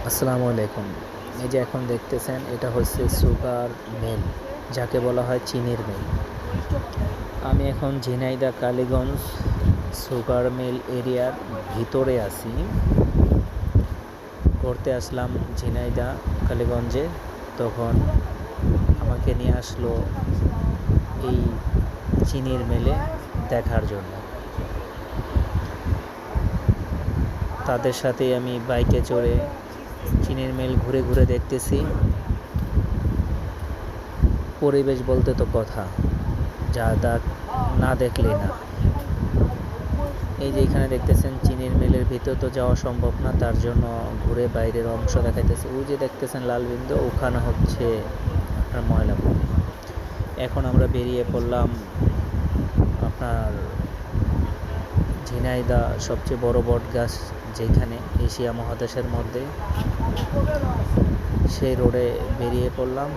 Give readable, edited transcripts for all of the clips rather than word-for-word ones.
আসসালামু আলাইকুম। এই যে এখন দেখতেছেন এটা হচ্ছে সুগার মিল, যাকে বলা হয় চিনির মিল। আমি এখন ঝিনাইদহ কালীগঞ্জ সুগার মিল এরিয়ার ভিতরে আছি। ঘুরতে আসলাম ঝিনাইদহ কালীগঞ্জে, তখন আমাকে নিয়ে আসলো এই চিনির মিলে দেখার জন্য। তাদের সাথে আমি বাইকে চড়ে চিনির মিল ঘুরে ঘুরে দেখতেছি। পরিবেশ বলতে তো কথা, যা না দেখলেই না। এই যে এখানে দেখতেছেন চিনির মিলের ভিতর তো যাওয়া সম্ভব না, তার জন্য ঘুরে বাইরের অংশ দেখাইতেছে। ওই যে দেখতেছেন লাল বিন্দু, ওখানে হচ্ছে আপনার ময়লাভূমি। এখন আমরা বেরিয়ে পড়লাম আপনার ঝিনাইদহ সবচেয়ে বড় বট গাছ যেখানে এশিয়া মহাদেশের মধ্যে, সেই রোডে বেরিয়ে পড়লাম।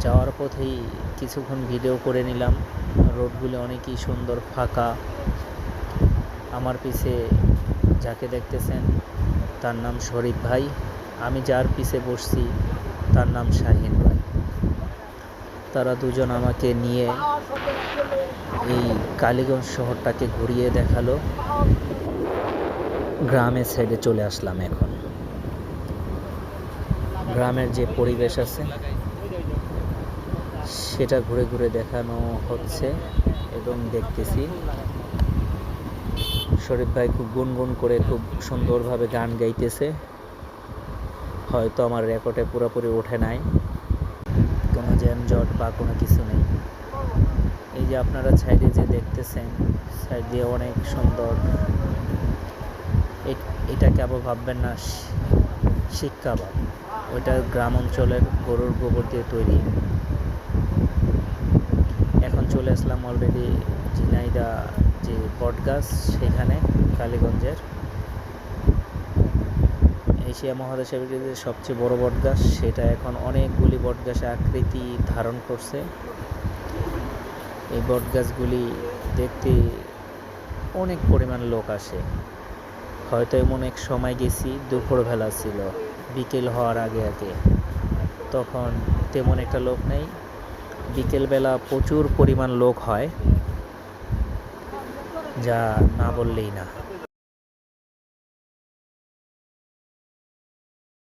যাওয়ার পথেই কিছুক্ষণ ভিডিও করে নিলাম। রোডগুলো অনেকই সুন্দর, ফাঁকা। আমার পিছে যাকে দেখতেছেন তার নাম শরীফ ভাই, আমি যার পিছে বসছি তার নাম শাহিন ভাই। তারা দুজন আমাকে নিয়ে এই কালীগঞ্জ শহরটাকে ঘুরিয়ে দেখালো। গ্রামের সাইডে চলে আসলাম। এখন গ্রামের যে পরিবেশ আছে সেটা ঘুরে ঘুরে দেখানো হচ্ছে এবং দেখতেছি। শরীফ ভাই খুব গুনগুন করে খুব সুন্দরভাবে গান গাইতেছে। হয়তো আমার রেকর্ডে পুরোপুরি ওঠে নাই, কোনো জ্যামজট বা কোনো কিছু নেই। এই যে আপনারা সাইডে যে দেখতেছেন, সাইড দিয়ে অনেক সুন্দর। এটাকে আবার ভাববেন না শিক্ষাবাদ, ওইটা গ্রাম অঞ্চলের গরুর গোবর দিয়ে তৈরি। এখন চলে আসলাম অলরেডি ঝিনাইদহ যে বটগাছ, সেখানে কালীগঞ্জের এশিয়া মহাদেশের যে সবচেয়ে বড় বটগাছ, সেটা এখন অনেকগুলি বটগাছে আকৃতি ধারণ করছে। এই বটগাছগুলি দেখতে অনেক পরিমাণ লোক আসে। হয়তো এমন এক সময় গেছি দুপুরবেলা ছিল, বিকেল হওয়ার আগে আগে, তখন তেমন একটা লোক নেই। বিকেলবেলা প্রচুর পরিমাণ লোক হয়, যা না বললেই না।